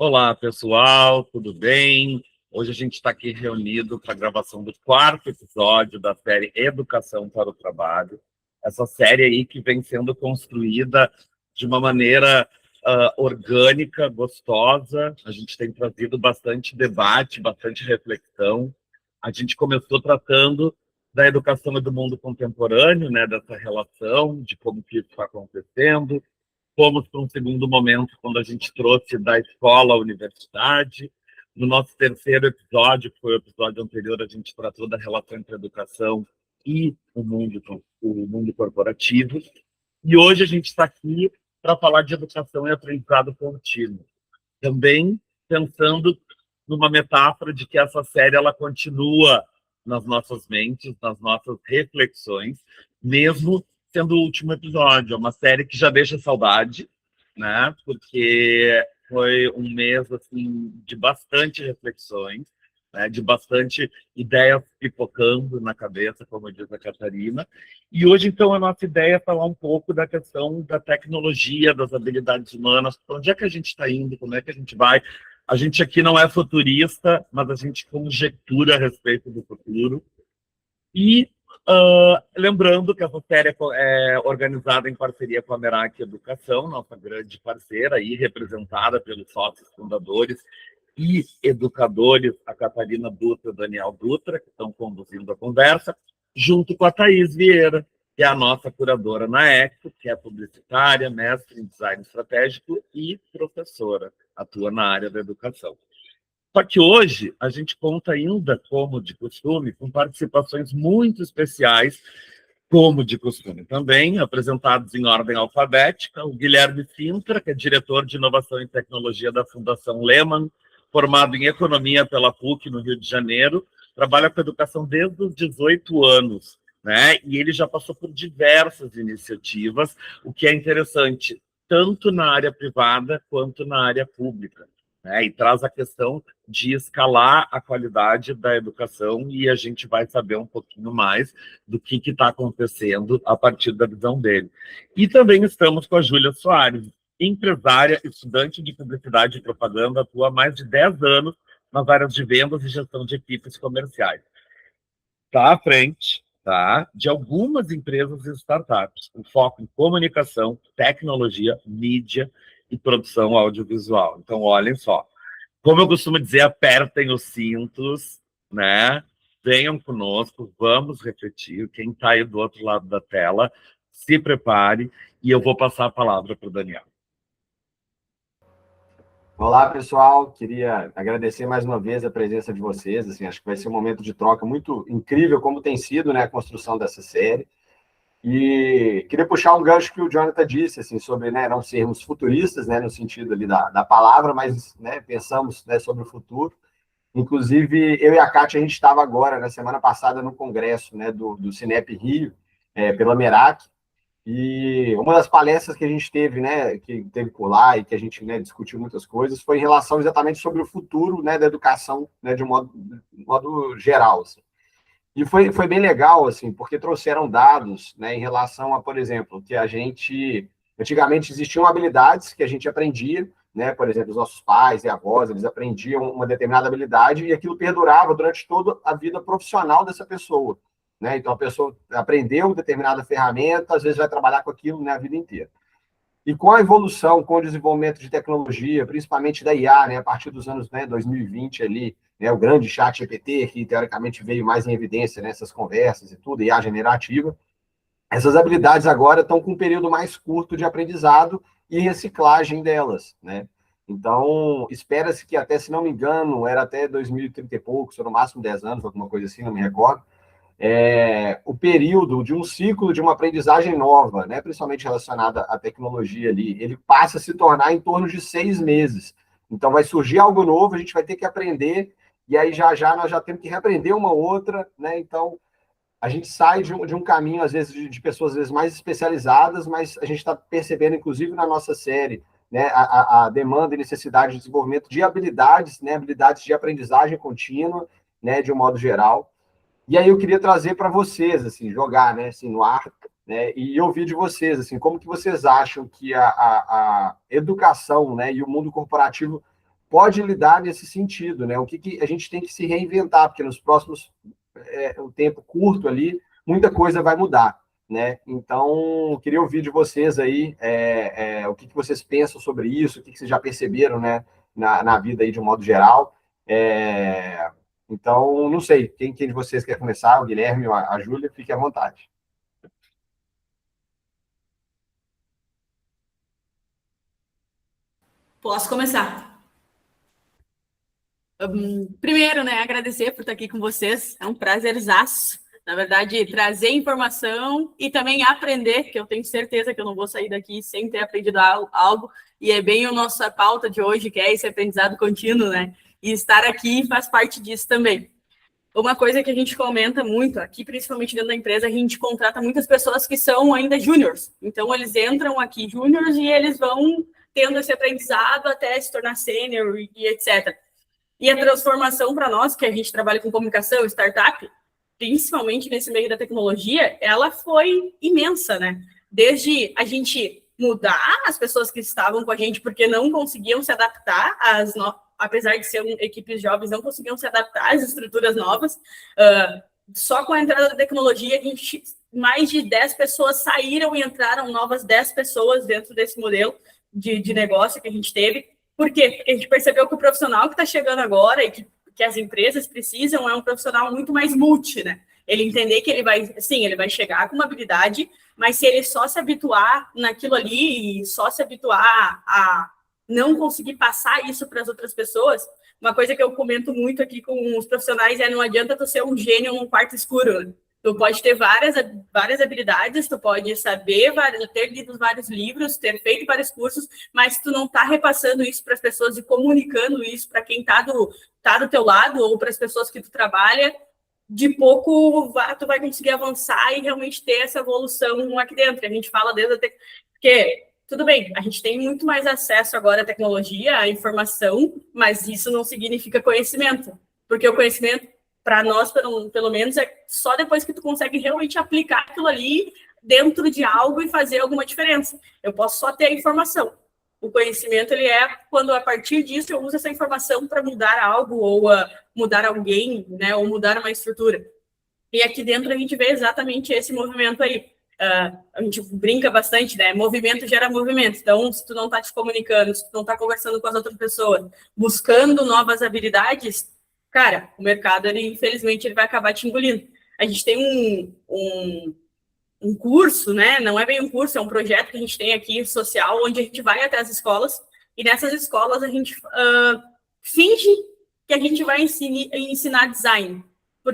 Olá, pessoal, tudo bem? Hoje a gente está aqui reunido para a gravação do quarto episódio da série Educação para o Trabalho. Essa série aí que vem sendo construída de uma maneira orgânica, gostosa. A gente tem trazido bastante debate, bastante reflexão. A gente começou tratando da educação e do mundo contemporâneo, né, dessa relação, de como que isso está acontecendo. Fomos para um segundo momento, quando a gente trouxe da escola à universidade. No nosso terceiro episódio, que foi o episódio anterior, a gente tratou da relação entre a educação e o mundo corporativo. E hoje a gente está aqui para falar de educação e aprendizado contínuo. Também pensando numa metáfora de que essa série ela continua nas nossas mentes, nas nossas reflexões, mesmo sendo o último episódio. É uma série que já deixa saudade, né? Porque foi um mês assim de bastante reflexões, né? De bastante ideias pipocando na cabeça, como diz a Catarina. E hoje, então, a nossa ideia é falar um pouco da questão da tecnologia, das habilidades humanas, para onde é que a gente está indo, como é que a gente vai. A gente aqui não é futurista, mas a gente conjectura a respeito do futuro. E lembrando que essa série é organizada em parceria com a Merak Educação, nossa grande parceira, e representada pelos sócios fundadores e educadores, a Catarina Dutra e o Daniel Dutra, que estão conduzindo a conversa, junto com a Thaís Vieira, que é a nossa curadora na ECO, que é publicitária, mestre em design estratégico e professora, atua na área da educação. Só que hoje a gente conta ainda, como de costume, com participações muito especiais, como de costume também, apresentados em ordem alfabética, o Guilherme Sintra, que é diretor de Inovação e Tecnologia da Fundação Lehman, formado em Economia pela PUC, no Rio de Janeiro, trabalha com educação desde os 18 anos, né? E ele já passou por diversas iniciativas, o que é interessante, tanto na área privada quanto na área pública, né? E traz a questão de escalar a qualidade da educação, e a gente vai saber um pouquinho mais do que está acontecendo a partir da visão dele. E também estamos com a Júlia Soares, empresária, estudante de publicidade e propaganda, atua há mais de 10 anos nas áreas de vendas e gestão de equipes comerciais. Está à frente, tá, de algumas empresas e startups, com foco em comunicação, tecnologia, mídia e produção audiovisual. Então, olhem só, como eu costumo dizer, apertem os cintos, né? Venham conosco, vamos refletir. Quem está aí do outro lado da tela, se prepare, e eu vou passar a palavra para o Daniel. Olá, pessoal. Queria agradecer mais uma vez a presença de vocês. Assim, acho que vai ser um momento de troca muito incrível, como tem sido, né, a construção dessa série. E queria puxar um gancho que o Jonathan disse, assim, sobre, né, não sermos futuristas, né, no sentido ali da palavra, mas, né, pensamos, né, sobre o futuro. Inclusive, eu e a Kátia, a gente estava agora, na semana passada, no congresso, né, do Cinep Rio, pela Merak. E uma das palestras que a gente teve, né, que teve por lá e que a gente, né, discutiu muitas coisas, foi em relação exatamente sobre o futuro, né, da educação, né, de modo geral, assim. E foi bem legal, assim, porque trouxeram dados, né, em relação a, por exemplo, que a gente, antigamente existiam habilidades que a gente aprendia, né, por exemplo, os nossos pais e avós, eles aprendiam uma determinada habilidade e aquilo perdurava durante toda a vida profissional dessa pessoa, né? Então, a pessoa aprendeu determinada ferramenta, às vezes vai trabalhar com aquilo, né, a vida inteira. E com a evolução, com o desenvolvimento de tecnologia, principalmente da IA, né, a partir dos anos, né, 2020 ali, né, o grande chat GPT, que teoricamente veio mais em evidência nessas conversas e tudo, IA generativa, essas habilidades agora estão com um período mais curto de aprendizado e reciclagem delas, né? Então, espera-se que até, se não me engano, era até 2030 e poucos, ou no máximo 10 anos, alguma coisa assim, não me recordo, o período de um ciclo de uma aprendizagem nova, né, principalmente relacionada à tecnologia ali, ele passa a se tornar em torno de 6 meses. Então, vai surgir algo novo, a gente vai ter que aprender, e aí já nós já temos que reaprender uma outra, né? Então, a gente sai de um caminho, às vezes, de pessoas às vezes mais especializadas, mas a gente está percebendo, inclusive na nossa série, né, a demanda e necessidade de desenvolvimento de habilidades, né, habilidades de aprendizagem contínua, né, de um modo geral. E aí eu queria trazer para vocês, assim, jogar, né, assim, no ar, né, e ouvir de vocês, assim, como que vocês acham que a educação, né, e o mundo corporativo pode lidar nesse sentido, né? O que a gente tem que se reinventar, porque nos próximos, um tempo curto ali, muita coisa vai mudar, né? Então, queria ouvir de vocês aí o que vocês pensam sobre isso, o que vocês já perceberam, né, na vida aí de um modo geral. Então, não sei, quem de vocês quer começar? O Guilherme ou a Júlia? Fique à vontade. Posso começar. Primeiro, né, agradecer por estar aqui com vocês. É um prazerzaço. Na verdade, trazer informação e também aprender, que eu tenho certeza que eu não vou sair daqui sem ter aprendido algo. E é bem a nossa pauta de hoje, que é esse aprendizado contínuo, né? E estar aqui faz parte disso também. Uma coisa que a gente comenta muito aqui, principalmente dentro da empresa, a gente contrata muitas pessoas que são ainda júniors. Então, eles entram aqui júniors e eles vão tendo esse aprendizado até se tornar sênior e etc. E a transformação para nós, que a gente trabalha com comunicação, startup, principalmente nesse meio da tecnologia, ela foi imensa, né? Desde a gente mudar as pessoas que estavam com a gente porque não conseguiam se adaptar apesar de serem equipes jovens, não conseguiam se adaptar às estruturas novas. Só com a entrada da tecnologia, mais de 10 pessoas saíram e entraram novas 10 pessoas dentro desse modelo de negócio que a gente teve. Por quê? Porque a gente percebeu que o profissional que está chegando agora e que as empresas precisam é um profissional muito mais multi, né? Ele entender que ele vai chegar com uma habilidade, mas se ele só se habituar naquilo ali e só se habituar a não conseguir passar isso para as outras pessoas, uma coisa que eu comento muito aqui com os profissionais não adianta tu ser um gênio num quarto escuro, né? Tu pode ter várias habilidades, tu pode saber, ter lido vários livros, ter feito vários cursos, mas tu não está repassando isso para as pessoas e comunicando isso para quem está do teu lado ou para as pessoas que tu trabalha, de pouco tu vai conseguir avançar e realmente ter essa evolução aqui dentro. A gente fala desde até porque tudo bem, a gente tem muito mais acesso agora à tecnologia, à informação, mas isso não significa conhecimento, porque o conhecimento para nós, pelo menos, é só depois que tu consegue realmente aplicar aquilo ali dentro de algo e fazer alguma diferença. Eu posso só ter a informação. O conhecimento, ele é quando, a partir disso, eu uso essa informação para mudar algo, ou mudar alguém, né, ou mudar uma estrutura. E aqui dentro a gente vê exatamente esse movimento aí. A gente brinca bastante, né? Movimento gera movimento. Então, se tu não está te comunicando, se tu não está conversando com as outras pessoas, buscando novas habilidades, cara, o mercado, infelizmente, ele vai acabar te engolindo. A gente tem um curso, né? Não é bem um curso, é um projeto que a gente tem aqui social, onde a gente vai até as escolas, e nessas escolas a gente finge que a gente vai ensinar design.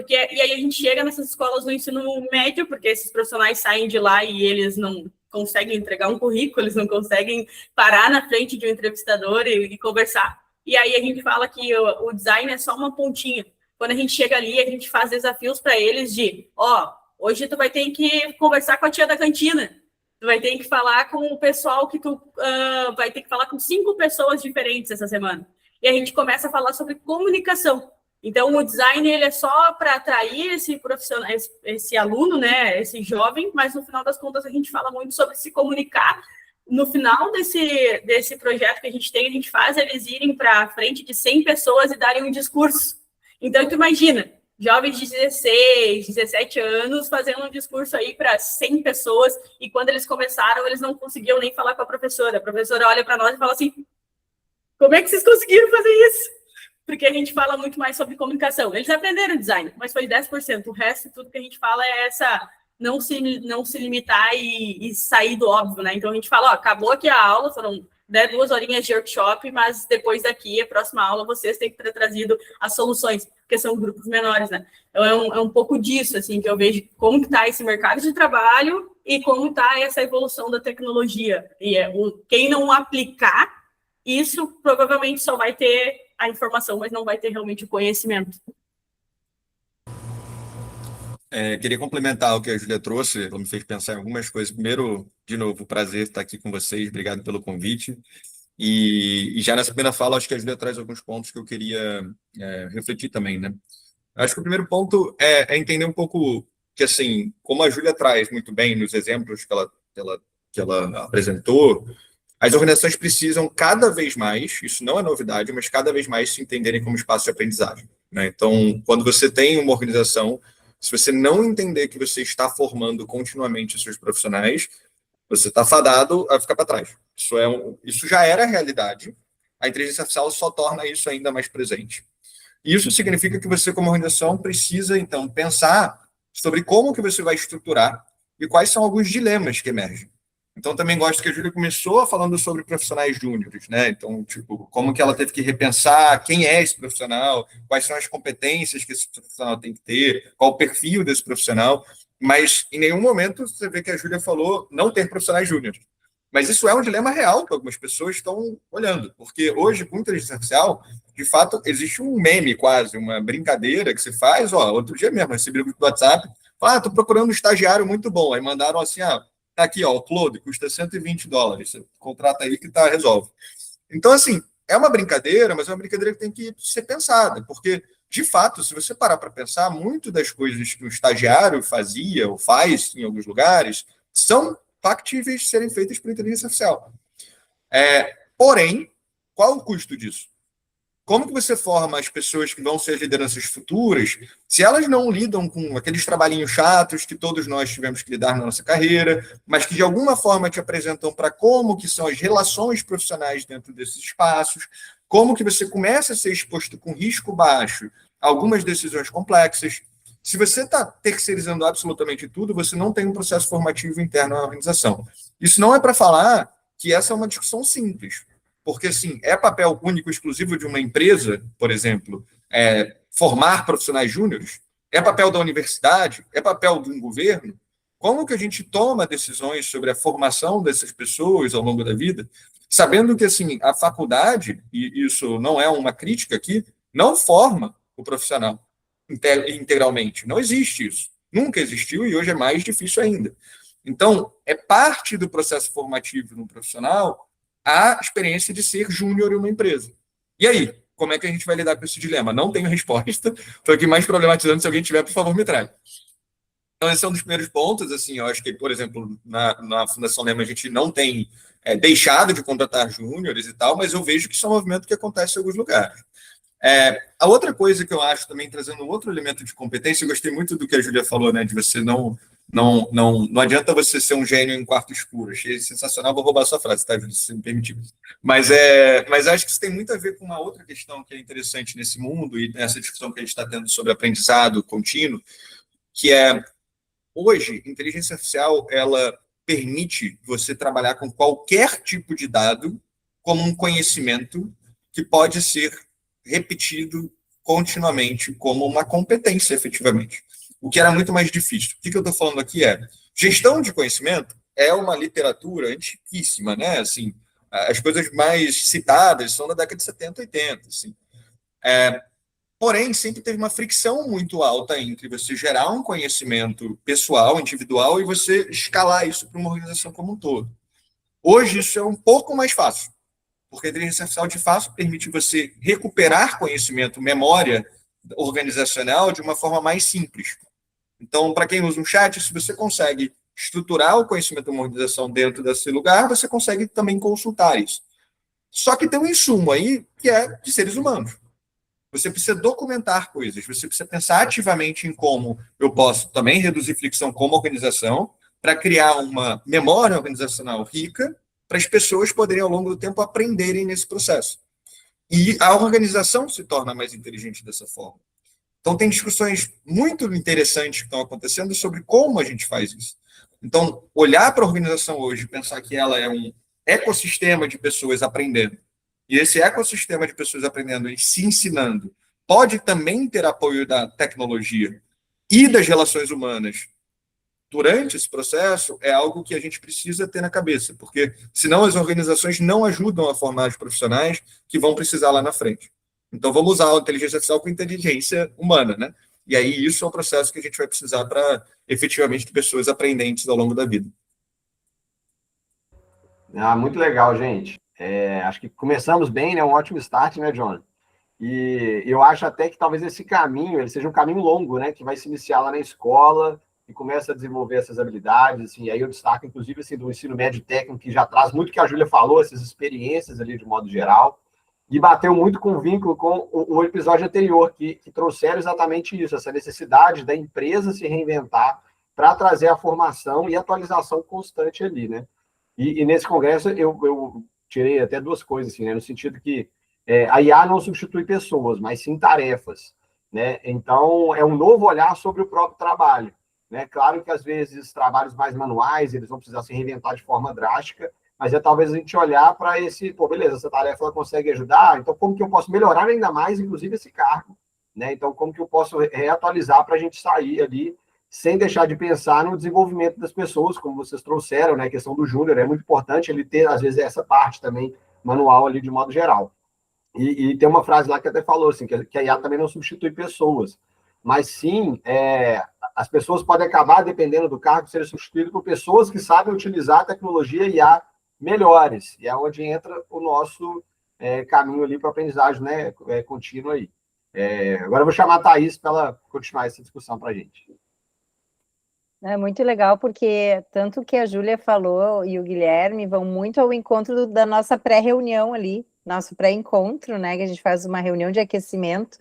E aí a gente chega nessas escolas no ensino médio, porque esses profissionais saem de lá e eles não conseguem entregar um currículo, eles não conseguem parar na frente de um entrevistador e conversar. E aí a gente fala que o design é só uma pontinha. Quando a gente chega ali, a gente faz desafios para eles de, hoje tu vai ter que conversar com a tia da cantina, tu vai ter que falar com o pessoal que tu vai ter que falar com 5 pessoas diferentes essa semana. E a gente começa a falar sobre comunicação. Então, o design, ele é só para atrair esse profissional, esse aluno, né, esse jovem, mas no final das contas a gente fala muito sobre se comunicar. No final desse projeto que a gente faz eles irem para a frente de 100 pessoas e darem um discurso. Então, tu imagina, jovens de 16, 17 anos fazendo um discurso aí para 100 pessoas, e quando eles começaram, eles não conseguiam nem falar com a professora. A professora olha para nós e fala assim, como é que vocês conseguiram fazer isso? Porque a gente fala muito mais sobre comunicação. Eles aprenderam design, mas foi 10%. O resto, tudo que a gente fala é não se limitar e sair do óbvio, né? Então, a gente fala, acabou aqui a aula, foram 2 horinhas de workshop, mas depois daqui, a próxima aula, vocês têm que ter trazido as soluções, porque são grupos menores, né? Então, é um pouco disso, assim, que eu vejo como que está esse mercado de trabalho e como está essa evolução da tecnologia. E quem não aplicar isso, provavelmente só vai ter a informação, mas não vai ter realmente o conhecimento. Queria complementar o que a Júlia trouxe, ela me fez pensar em algumas coisas. Primeiro, de novo, prazer estar aqui com vocês, obrigado pelo convite. E já nessa primeira fala, acho que a Júlia traz alguns pontos que eu queria refletir também, né? Acho que o primeiro ponto é entender um pouco que, assim, como a Júlia traz muito bem nos exemplos que ela apresentou, As organizações precisam cada vez mais, isso não é novidade, mas cada vez mais se entenderem como espaço de aprendizagem, né? Então, quando você tem uma organização, se você não entender que você está formando continuamente os seus profissionais, você está fadado a ficar para trás. Isso já era a realidade. A inteligência artificial só torna isso ainda mais presente. Isso significa que você, como organização, precisa, então, pensar sobre como que você vai estruturar e quais são alguns dilemas que emergem. Então, também gosto que a Júlia começou falando sobre profissionais júniores, né? Então, tipo, como que ela teve que repensar quem é esse profissional, quais são as competências que esse profissional tem que ter, qual o perfil desse profissional, mas em nenhum momento você vê que a Júlia falou não ter profissionais júniores. Mas isso é um dilema real que algumas pessoas estão olhando, porque hoje, com inteligência artificial, de fato, existe um meme quase, uma brincadeira que se faz, outro dia mesmo, recebi um grupo do WhatsApp, tô procurando um estagiário muito bom, aí mandaram assim, tá aqui, o Claude, custa $120, você contrata aí que resolve. Então, assim, é uma brincadeira, mas é uma brincadeira que tem que ser pensada, porque, de fato, se você parar para pensar, muito das coisas que o estagiário fazia ou faz em alguns lugares são factíveis de serem feitas por inteligência artificial. Porém, qual o custo disso? Como que você forma as pessoas que vão ser as lideranças futuras se elas não lidam com aqueles trabalhinhos chatos que todos nós tivemos que lidar na nossa carreira, mas que de alguma forma te apresentam para como que são as relações profissionais dentro desses espaços, como que você começa a ser exposto com risco baixo a algumas decisões complexas. Se você está terceirizando absolutamente tudo, você não tem um processo formativo interno na organização. Isso não é para falar que essa é uma discussão simples. Porque, assim, é papel único, exclusivo de uma empresa, por exemplo, formar profissionais júniores? É papel da universidade? É papel de um governo? Como que a gente toma decisões sobre a formação dessas pessoas ao longo da vida, sabendo que, assim, a faculdade, e isso não é uma crítica aqui, não forma o profissional integralmente. Não existe isso. Nunca existiu e hoje é mais difícil ainda. Então, é parte do processo formativo no profissional a experiência de ser júnior em uma empresa. E aí, como é que a gente vai lidar com esse dilema? Não tenho resposta. Estou aqui mais problematizando. Se alguém tiver, por favor, me traga. Então, esse é um dos primeiros pontos. Assim, eu acho que, por exemplo, na Fundação Lema, a gente não tem deixado de contratar júniores e tal, mas eu vejo que isso é um movimento que acontece em alguns lugares. A outra coisa que eu acho também, trazendo um outro elemento de competência, eu gostei muito do que a Júlia falou, né, de você não adianta você ser um gênio em quarto escuro. Achei sensacional, vou roubar a sua frase, tá, Júlia, se me permitir. Mas acho que isso tem muito a ver com uma outra questão que é interessante nesse mundo e nessa discussão que a gente está tendo sobre aprendizado contínuo, que hoje, inteligência artificial, ela permite você trabalhar com qualquer tipo de dado como um conhecimento que pode ser repetido continuamente como uma competência, efetivamente. O que era muito mais difícil. O que eu estou falando aqui gestão de conhecimento é uma literatura antiquíssima, né? Assim, as coisas mais citadas são da década de 70, 80. Assim. Porém, sempre teve uma fricção muito alta entre você gerar um conhecimento pessoal, individual, e você escalar isso para uma organização como um todo. Hoje, isso é um pouco mais fácil, porque a inteligência artificial, de fato, permite você recuperar conhecimento, memória organizacional de uma forma mais simples. Então, para quem usa um chat, se você consegue estruturar o conhecimento de uma organização dentro desse lugar, você consegue também consultar isso. Só que tem um insumo aí que é de seres humanos. Você precisa documentar coisas, você precisa pensar ativamente em como eu posso também reduzir fricção como organização para criar uma memória organizacional rica para as pessoas poderem, ao longo do tempo, aprenderem nesse processo. E a organização se torna mais inteligente dessa forma. Então, tem discussões muito interessantes que estão acontecendo sobre como a gente faz isso. Então, olhar para a organização hoje e pensar que ela é um ecossistema de pessoas aprendendo, e esse ecossistema de pessoas aprendendo e se ensinando pode também ter apoio da tecnologia e das relações humanas durante esse processo, é algo que a gente precisa ter na cabeça, porque senão as organizações não ajudam a formar os profissionais que vão precisar lá na frente. Então, vamos usar a inteligência artificial com inteligência humana, né? E aí, isso é um processo que a gente vai precisar para, efetivamente, ter pessoas aprendentes ao longo da vida. Muito legal, gente. Acho que começamos bem, né? Um ótimo start, né, John? E eu acho até que talvez esse caminho ele seja um caminho longo, né? Que vai se iniciar lá na escola, e começa a desenvolver essas habilidades, assim, aí eu destaco, inclusive, assim, do ensino médio técnico, que já traz muito que a Júlia falou, essas experiências ali de modo geral, e bateu muito com o vínculo com o episódio anterior, que trouxeram exatamente isso, essa necessidade da empresa se reinventar para trazer a formação e atualização constante ali, né? E nesse congresso eu tirei até duas coisas, assim, né? No sentido que a IA não substitui pessoas, mas sim tarefas, né? Então, é um novo olhar sobre o próprio trabalho, né? Claro que, às vezes, trabalhos mais manuais, eles vão precisar se reinventar de forma drástica, mas talvez a gente olhar para esse, pô, beleza, essa tarefa ela consegue ajudar, então como que eu posso melhorar ainda mais, inclusive, esse cargo, né? Então, como que eu posso reatualizar para a gente sair ali, sem deixar de pensar no desenvolvimento das pessoas, como vocês trouxeram, né? A questão do júnior, é muito importante ele ter, às vezes, essa parte também manual ali, de modo geral. E tem uma frase lá que até falou, assim, que a IA também não substitui pessoas, mas sim, as pessoas podem acabar, dependendo do cargo, serem substituídas por pessoas que sabem utilizar a tecnologia IA melhores, e é onde entra o nosso caminho ali para a aprendizagem, né, contínua aí. Agora eu vou chamar a Thaís para ela continuar essa discussão para a gente. É muito legal, porque tanto que a Júlia falou e o Guilherme vão muito ao encontro da nossa pré-reunião ali, nosso pré-encontro, né, que a gente faz uma reunião de aquecimento,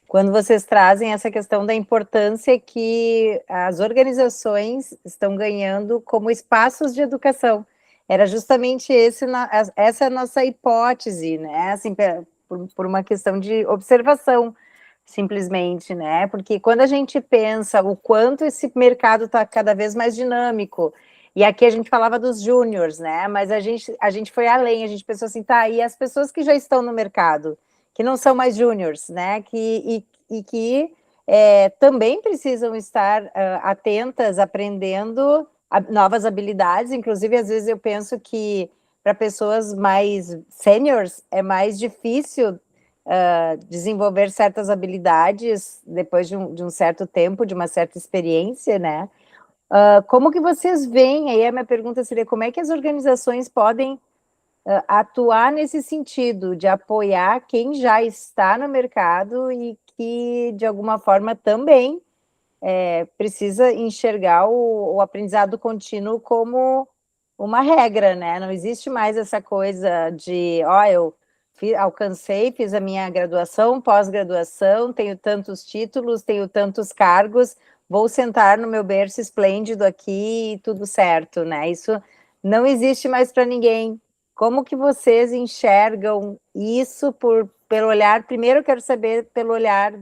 quando vocês trazem essa questão da importância que as organizações estão ganhando como espaços de educação. Era justamente essa a nossa hipótese, né, assim, por uma questão de observação, simplesmente, né, porque quando a gente pensa o quanto esse mercado está cada vez mais dinâmico, e aqui a gente falava dos júniors, né, mas a gente foi além, a gente pensou assim, tá, e as pessoas que já estão no mercado, que não são mais júniors, né, que também precisam estar atentas, aprendendo novas habilidades, inclusive às vezes eu penso que para pessoas mais seniors é mais difícil desenvolver certas habilidades depois de um certo tempo, de uma certa experiência, né? Como que vocês veem, aí a minha pergunta seria, como é que as organizações podem atuar nesse sentido, de apoiar quem já está no mercado e que, de alguma forma, também precisa enxergar o aprendizado contínuo como uma regra, né? Não existe mais essa coisa de, eu alcancei, fiz a minha graduação, pós-graduação, tenho tantos títulos, tenho tantos cargos, vou sentar no meu berço esplêndido aqui e tudo certo, né? Isso não existe mais para ninguém. Como que vocês enxergam isso pelo olhar? Primeiro eu quero saber pelo olhar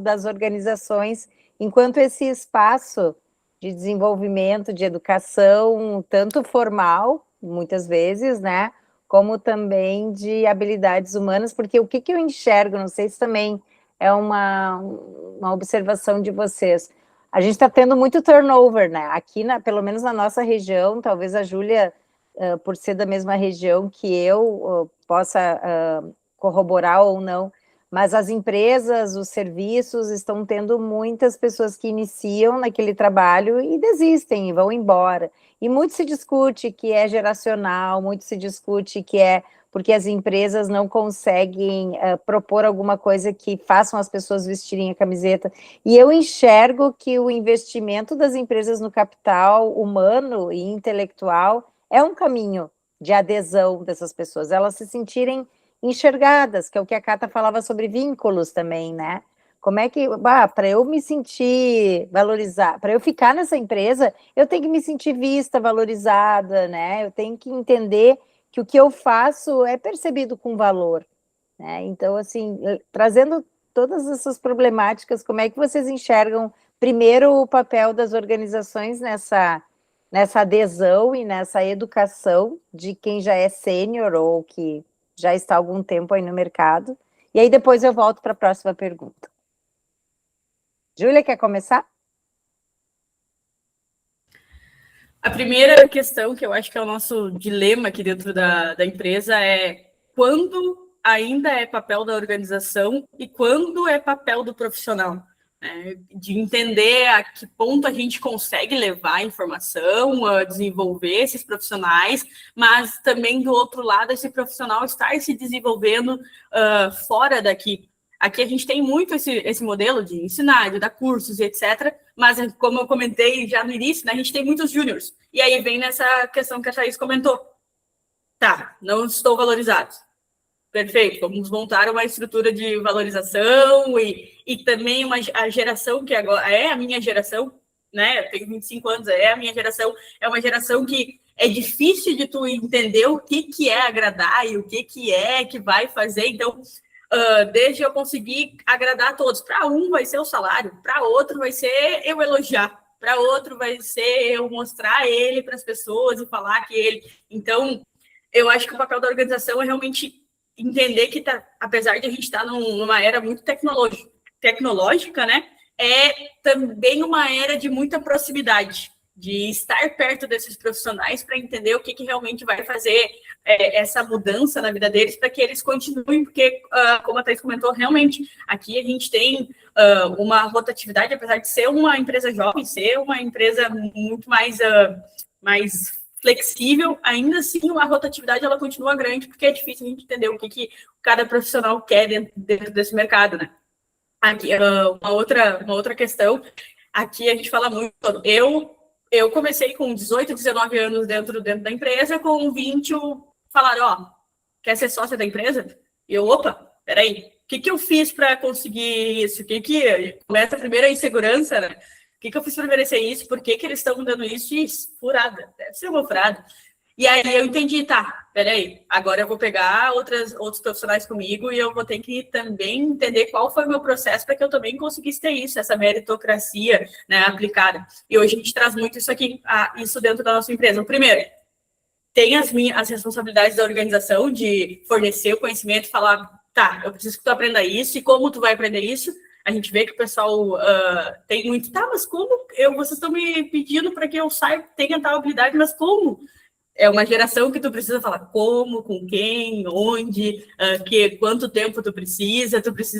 das organizações, enquanto esse espaço de desenvolvimento, de educação, tanto formal, muitas vezes, né, como também de habilidades humanas, porque o que eu enxergo, não sei se também é uma observação de vocês, a gente está tendo muito turnover, né, aqui, pelo menos na nossa região, talvez a Júlia, por ser da mesma região que eu, possa corroborar ou não, mas as empresas, os serviços estão tendo muitas pessoas que iniciam naquele trabalho e desistem e vão embora. E muito se discute que é geracional, muito se discute que é porque as empresas não conseguem propor alguma coisa que façam as pessoas vestirem a camiseta. E eu enxergo que o investimento das empresas no capital humano e intelectual é um caminho de adesão dessas pessoas, elas se sentirem enxergadas, que é o que a Cata falava sobre vínculos também, né? Como é que, para eu me sentir valorizada, para eu ficar nessa empresa, eu tenho que me sentir vista, valorizada, né? Eu tenho que entender que o que eu faço é percebido com valor, né? Então, assim, trazendo todas essas problemáticas, como é que vocês enxergam, primeiro, o papel das organizações nessa adesão e nessa educação de quem já é sênior ou que já está há algum tempo aí no mercado, e aí depois eu volto para a próxima pergunta. Júlia, quer começar? A primeira questão, que eu acho que é o nosso dilema aqui dentro da empresa, é quando ainda é papel da organização e quando é papel do profissional. De entender a que ponto a gente consegue levar a informação, desenvolver esses profissionais, mas também, do outro lado, esse profissional estar se desenvolvendo fora daqui. Aqui a gente tem muito esse modelo de ensinar, de dar cursos e etc. Mas, como eu comentei já no início, né, a gente tem muitos júniors. E aí vem nessa questão que a Thaís comentou. Tá, não estou valorizado. Perfeito, vamos montar uma estrutura de valorização e também a geração que agora é a minha geração, né? Eu tenho 25 anos, é a minha geração, é uma geração que é difícil de tu entender o que é agradar e o que é que vai fazer. Então, desde eu conseguir agradar a todos. Para um vai ser o salário, para outro vai ser eu elogiar, para outro vai ser eu mostrar ele para as pessoas e falar que ele. Então, eu acho que o papel da organização é realmente entender que, apesar de a gente estar numa era muito tecnológica, né, é também uma era de muita proximidade, de estar perto desses profissionais para entender o que realmente vai fazer essa mudança na vida deles, para que eles continuem, porque, como a Thaís comentou, realmente, aqui a gente tem uma rotatividade, apesar de ser uma empresa jovem, ser uma empresa muito mais flexível, ainda assim a rotatividade ela continua grande, porque é difícil a gente entender o que cada profissional quer dentro desse mercado, né? Aqui, uma outra questão, aqui a gente fala muito, eu comecei com 18, 19 anos dentro da empresa, com 20 falaram, ó, quer ser sócia da empresa? E eu, opa, peraí, o que eu fiz para conseguir isso? Começa primeiro a insegurança, né? O que eu fiz para merecer isso? Por que eles estão dando isso? Isso, furada, deve ser uma furada. E aí eu entendi, tá, peraí, agora eu vou pegar outros profissionais comigo e eu vou ter que também entender qual foi o meu processo para que eu também conseguisse ter isso, essa meritocracia, né, aplicada. E hoje a gente traz muito isso aqui, isso dentro da nossa empresa. O primeiro, tem as responsabilidades da organização de fornecer o conhecimento, falar, tá, eu preciso que tu aprenda isso, e como tu vai aprender isso? A gente vê que o pessoal tem muito, tá, mas como vocês estão me pedindo para que eu saiba, tenha tal habilidade, mas como? É uma geração que tu precisa falar como, com quem, onde, quanto tempo tu precisa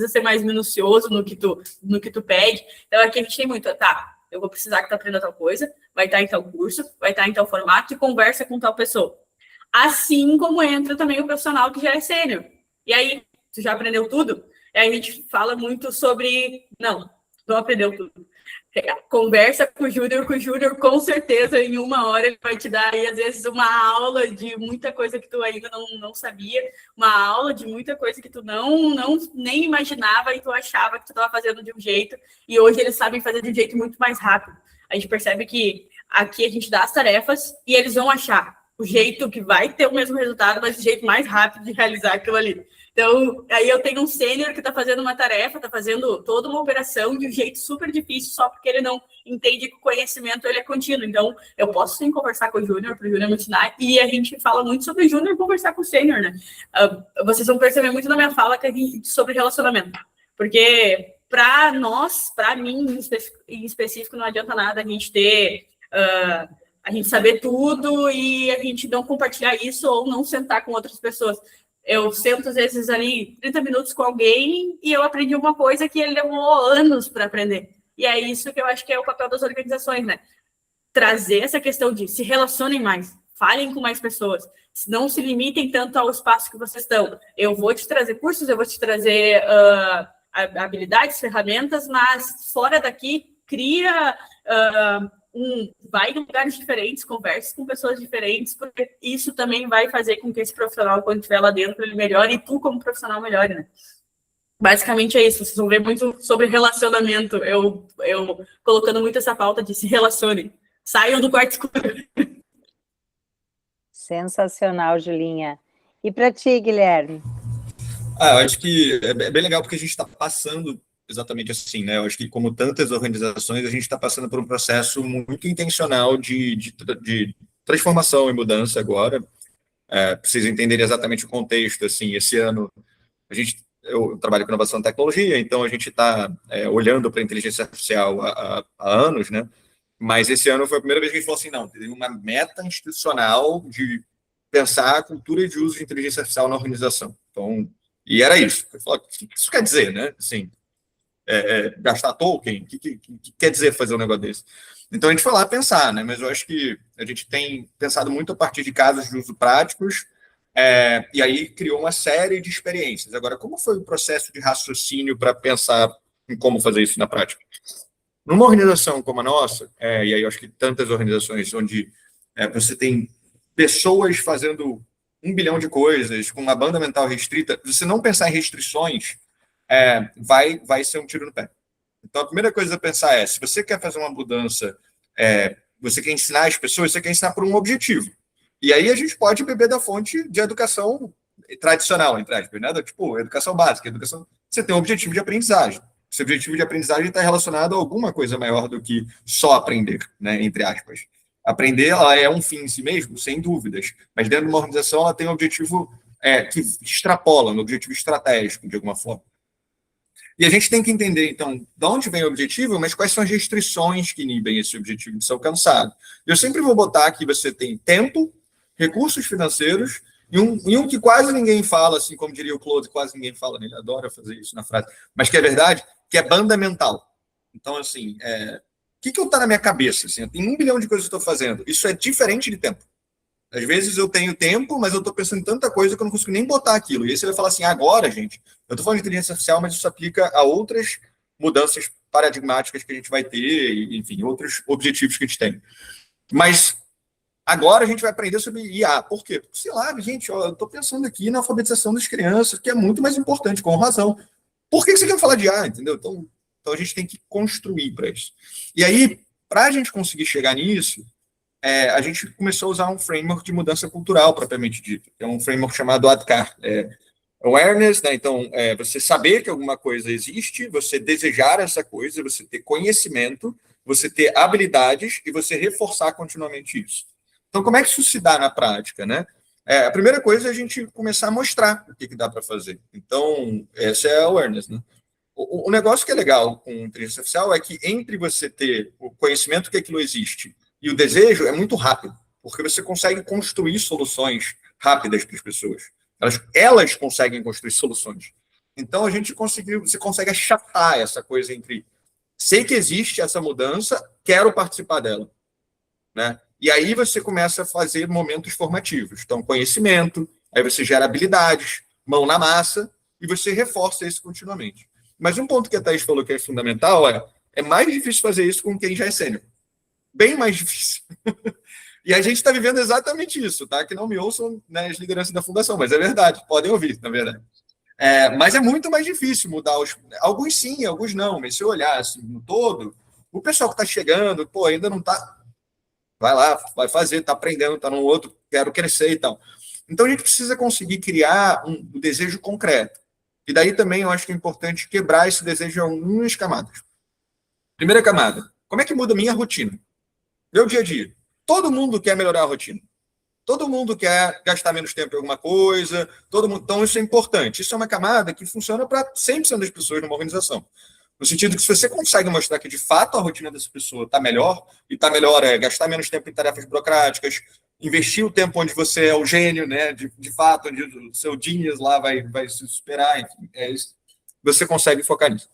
ser mais minucioso no que tu pede. Então, aqui a gente tem muito, tá, eu vou precisar que tu aprenda tal coisa, vai estar em tal curso, vai estar em tal formato e conversa com tal pessoa. Assim como entra também o profissional que já é sênior. E aí, tu já aprendeu tudo? E aí a gente fala muito sobre, não aprendeu tudo. Conversa com o Júnior, com certeza, em 1 hora ele vai te dar aí, às vezes, uma aula de muita coisa que tu ainda não sabia, uma aula de muita coisa que tu nem imaginava e tu achava que tu estava fazendo de um jeito, e hoje eles sabem fazer de um jeito muito mais rápido. A gente percebe que aqui a gente dá as tarefas e eles vão achar o jeito que vai ter o mesmo resultado, mas o jeito mais rápido de realizar aquilo ali. Então, aí eu tenho um sênior que está fazendo uma tarefa, está fazendo toda uma operação de um jeito super difícil, só porque ele não entende que o conhecimento ele é contínuo. Então, eu posso sim conversar com o Júnior, para o Júnior me ensinar, e a gente fala muito sobre o Júnior conversar com o sênior, né? Vocês vão perceber muito na minha fala que sobre relacionamento. Porque, para nós, para mim, em específico, não adianta nada a gente ter... a gente saber tudo e a gente não compartilhar isso ou não sentar com outras pessoas. Eu sento, às vezes, ali 30 minutos com alguém e eu aprendi uma coisa que ele levou anos para aprender. E é isso que eu acho que é o papel das organizações, né? Trazer essa questão de se relacionem mais, falem com mais pessoas, não se limitem tanto ao espaço que vocês estão. Eu vou te trazer cursos, eu vou te trazer habilidades, ferramentas, mas fora daqui, cria... vai em lugares diferentes, converse com pessoas diferentes, porque isso também vai fazer com que esse profissional, quando estiver lá dentro, ele melhore e tu, como profissional, melhore, né? Basicamente é isso, vocês vão ver muito sobre relacionamento, eu colocando muito essa pauta de se relacionem, saiam do quarto escuro. Sensacional, Julinha. E para ti, Guilherme? Eu acho que é bem legal porque a gente está passando exatamente assim, né? Eu acho que, como tantas organizações, a gente está passando por um processo muito intencional de transformação e mudança agora. Para vocês entenderem exatamente o contexto, assim, esse ano eu trabalho com inovação e tecnologia, então a gente está olhando para a inteligência artificial há anos, né? Mas esse ano foi a primeira vez que a gente falou assim, não, tem uma meta institucional de pensar a cultura de uso de inteligência artificial na organização. Então, e era isso. Eu falei, o que isso quer dizer, né? Assim, gastar token? O que quer dizer fazer um negócio desse? Então, a gente foi lá pensar, né? Mas eu acho que a gente tem pensado muito a partir de casos de uso práticos, E aí criou uma série de experiências. Agora, como foi o processo de raciocínio para pensar em como fazer isso na prática? Numa organização como a nossa, e aí eu acho que tantas organizações onde você tem pessoas fazendo 1 bilhão de coisas, com uma banda mental restrita, você não pensar em restrições, vai ser um tiro no pé. Então, a primeira coisa a pensar se você quer fazer uma mudança, você quer ensinar as pessoas, você quer ensinar por um objetivo. E aí a gente pode beber da fonte de educação tradicional, entre aspas, né? Tipo, educação básica, educação. Você tem um objetivo de aprendizagem. Esse objetivo de aprendizagem está relacionado a alguma coisa maior do que só aprender, né? Entre aspas. Aprender, ela é um fim em si mesmo, sem dúvidas. Mas dentro de uma organização, ela tem um objetivo que extrapola, um objetivo estratégico, de alguma forma. E a gente tem que entender, então, de onde vem o objetivo, mas quais são as restrições que inibem esse objetivo de ser alcançado. Eu sempre vou botar que você tem tempo, recursos financeiros, e um que quase ninguém fala, assim como diria o Claude, quase ninguém fala, né? Ele adora fazer isso na frase, mas que é verdade, que é banda mental. Então, assim, o que está na minha cabeça? Assim, eu tenho 1 bilhão de coisas que eu estou fazendo. Isso é diferente de tempo. Às vezes eu tenho tempo, mas eu estou pensando em tanta coisa que eu não consigo nem botar aquilo. E aí você vai falar assim, agora, gente, eu estou falando de inteligência artificial, mas isso aplica a outras mudanças paradigmáticas que a gente vai ter, e, enfim, outros objetivos que a gente tem. Mas agora a gente vai aprender sobre IA. Por quê? Porque, sei lá, gente, eu estou pensando aqui na alfabetização das crianças, que é muito mais importante, com razão. Por que você quer falar de IA, entendeu? Então a gente tem que construir para isso. E aí, para a gente conseguir chegar nisso, a gente começou a usar um framework de mudança cultural, propriamente dito. É um framework chamado ADKAR. Awareness, né? Então, você saber que alguma coisa existe, você desejar essa coisa, você ter conhecimento, você ter habilidades e você reforçar continuamente isso. Então, como é que isso se dá na prática, né? A primeira coisa é a gente começar a mostrar o que dá para fazer. Então, essa é a awareness, né? O negócio que é legal com inteligência artificial é que entre você ter o conhecimento que aquilo existe e o desejo é muito rápido, porque você consegue construir soluções rápidas para as pessoas. Elas conseguem construir soluções. Então, você consegue achatar essa coisa entre sei que existe essa mudança, quero participar dela, né? E aí você começa a fazer momentos formativos. Então, conhecimento, aí você gera habilidades, mão na massa, e você reforça isso continuamente. Mas um ponto que a Thaís falou que é fundamental é mais difícil fazer isso com quem já é sênior. Bem mais difícil. E a gente está vivendo exatamente isso, tá? Que não me ouçam, né, as lideranças da fundação, mas é verdade, podem ouvir, na verdade. Mas é muito mais difícil mudar alguns sim, alguns não, mas se eu olhar assim, no todo, o pessoal que está chegando, ainda não está. Vai lá, vai fazer, está aprendendo, está no outro, quero crescer e tal. Então a gente precisa conseguir criar um desejo concreto. E daí também eu acho que é importante quebrar esse desejo em algumas camadas. Primeira camada, como é que muda a minha rotina? Meu dia a dia. Todo mundo quer melhorar a rotina. Todo mundo quer gastar menos tempo em alguma coisa. Então, isso é importante. Isso é uma camada que funciona para 100% das pessoas numa organização. No sentido que, se você consegue mostrar que, de fato, a rotina dessa pessoa está melhor, e está melhor gastar menos tempo em tarefas burocráticas, investir o tempo onde você é o gênio, né, de fato, onde o seu genius lá vai se superar, enfim, você consegue focar nisso.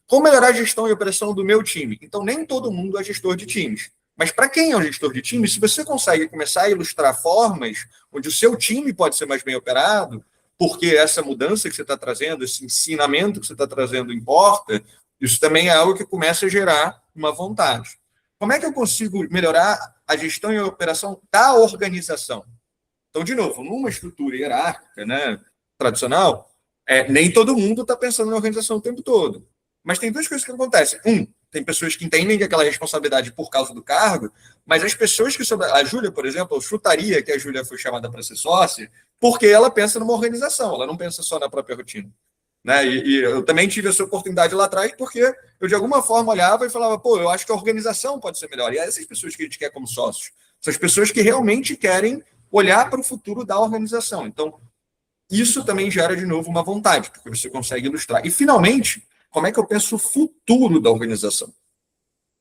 Como melhorar a gestão e operação do meu time? Então, nem todo mundo é gestor de times. Mas para quem é um gestor de time, se você consegue começar a ilustrar formas onde o seu time pode ser mais bem operado, porque essa mudança que você está trazendo, esse ensinamento que você está trazendo importa, isso também é algo que começa a gerar uma vontade. Como é que eu consigo melhorar a gestão e a operação da organização? Então, de novo, numa estrutura hierárquica, né, tradicional, nem todo mundo está pensando na organização o tempo todo. Mas tem duas coisas que acontecem. Tem pessoas que entendem que aquela responsabilidade por causa do cargo, mas as pessoas que... A Júlia, por exemplo, eu chutaria que a Júlia foi chamada para ser sócia, porque ela pensa numa organização, ela não pensa só na própria rotina. Né? E eu também tive essa oportunidade lá atrás, porque eu, de alguma forma, olhava e falava, eu acho que a organização pode ser melhor. E é essas pessoas que a gente quer como sócios. São as pessoas que realmente querem olhar para o futuro da organização. Então, isso também gera, de novo, uma vontade, porque você consegue ilustrar. E, finalmente, como é que eu penso o futuro da organização?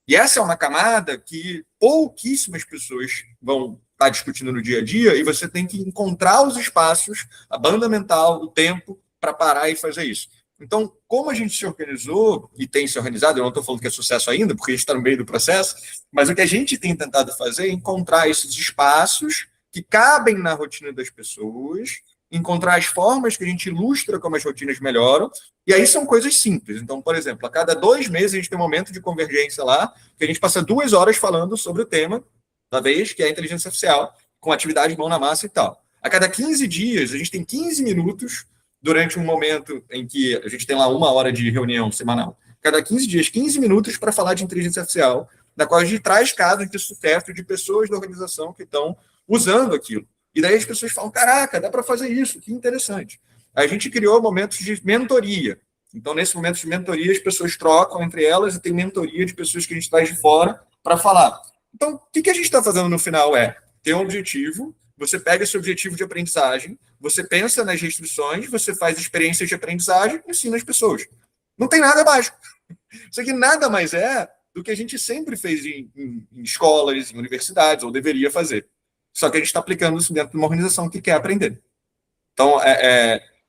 E essa é uma camada que pouquíssimas pessoas vão estar discutindo no dia a dia, e você tem que encontrar os espaços, a banda mental, o tempo, para parar e fazer isso. Então, como a gente se organizou e tem se organizado, eu não estou falando que é sucesso ainda, porque a gente está no meio do processo, mas o que a gente tem tentado fazer é encontrar esses espaços que cabem na rotina das pessoas, encontrar as formas que a gente ilustra como as rotinas melhoram, e aí são coisas simples. Então, por exemplo, a cada 2 meses a gente tem um momento de convergência lá, que a gente passa 2 horas falando sobre o tema da vez, que é a inteligência artificial, com atividade mão na massa e tal. A cada 15 dias, a gente tem 15 minutos durante um momento em que a gente tem lá 1 hora de reunião semanal. Cada 15 dias, 15 minutos para falar de inteligência artificial, na qual a gente traz casos de sucesso de pessoas da organização que estão usando aquilo. E daí as pessoas falam, caraca, dá para fazer isso, que interessante. A gente criou momentos de mentoria. Então, nesse momento de mentoria, as pessoas trocam entre elas e tem mentoria de pessoas que a gente traz de fora para falar. Então, o que a gente está fazendo no final é ter um objetivo, você pega esse objetivo de aprendizagem, você pensa nas restrições, você faz experiências de aprendizagem e ensina as pessoas. Não tem nada mágico. Isso aqui nada mais é do que a gente sempre fez em escolas, em universidades, ou deveria fazer. Só que a gente está aplicando isso dentro de uma organização que quer aprender. Então,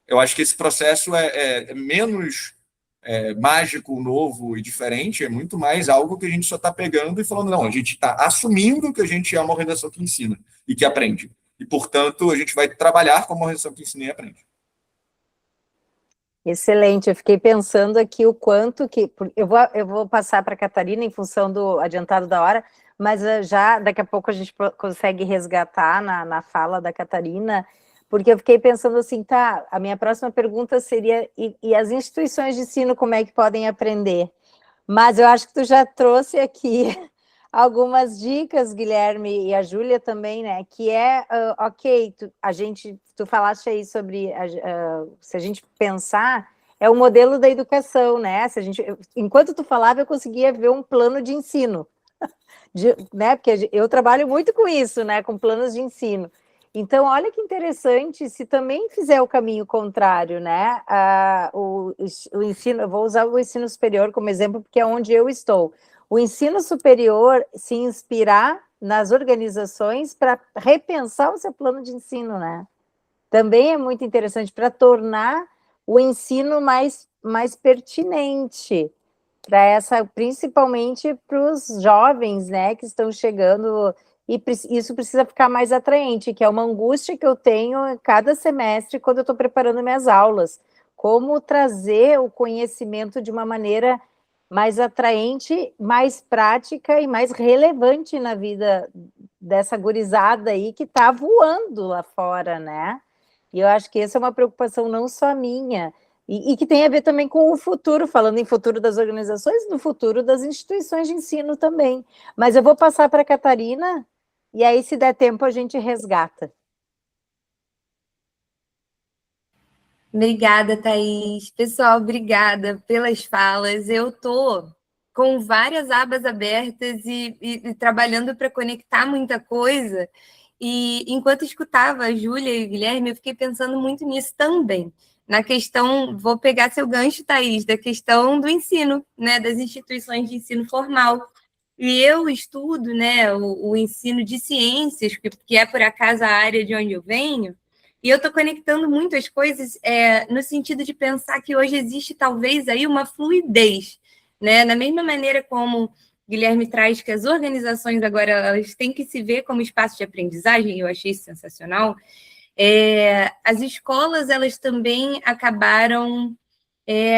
eu acho que esse processo é menos mágico, novo e diferente, é muito mais algo que a gente só está pegando e falando, não, a gente está assumindo que a gente é uma organização que ensina e que aprende. E, portanto, a gente vai trabalhar como uma organização que ensina e aprende. Excelente, eu fiquei pensando aqui o quanto que... Eu vou passar para a Catarina em função do adiantado da hora, mas já daqui a pouco a gente consegue resgatar na fala da Catarina, porque eu fiquei pensando assim, tá, a minha próxima pergunta seria, e as instituições de ensino como é que podem aprender? Mas eu acho que tu já trouxe aqui algumas dicas, Guilherme, e a Júlia também, né, que ok, tu falaste aí sobre, se a gente pensar, é o modelo da educação, né, enquanto tu falava, eu conseguia ver um plano de ensino, né, porque eu trabalho muito com isso, né, com planos de ensino. Então, olha que interessante, se também fizer o caminho contrário, né, o ensino, eu vou usar o ensino superior como exemplo, porque é onde eu estou. O ensino superior se inspirar nas organizações para repensar o seu plano de ensino, né? Também é muito interessante para tornar o ensino mais pertinente para principalmente para os jovens, né, que estão chegando, e isso precisa ficar mais atraente, que é uma angústia que eu tenho cada semestre quando eu estou preparando minhas aulas. Como trazer o conhecimento de uma maneira mais atraente, mais prática e mais relevante na vida dessa gurizada aí que está voando lá fora, né? E eu acho que essa é uma preocupação não só minha, e que tem a ver também com o futuro, falando em futuro das organizações, no futuro das instituições de ensino também. Mas eu vou passar para a Catarina, e aí, se der tempo, a gente resgata. Obrigada, Thaís. Pessoal, obrigada pelas falas. Eu estou com várias abas abertas e trabalhando para conectar muita coisa. E enquanto escutava a Júlia e o Guilherme, eu fiquei pensando muito nisso também. Na questão, vou pegar seu gancho, Thaís, da questão do ensino, né, das instituições de ensino formal. E eu estudo, né, o ensino de ciências, que é, por acaso, a área de onde eu venho, e eu estou conectando muito as coisas no sentido de pensar que hoje existe, talvez, aí uma fluidez, né? Na mesma maneira como Guilherme traz que as organizações agora elas têm que se ver como espaço de aprendizagem, eu achei isso sensacional, as escolas elas também acabaram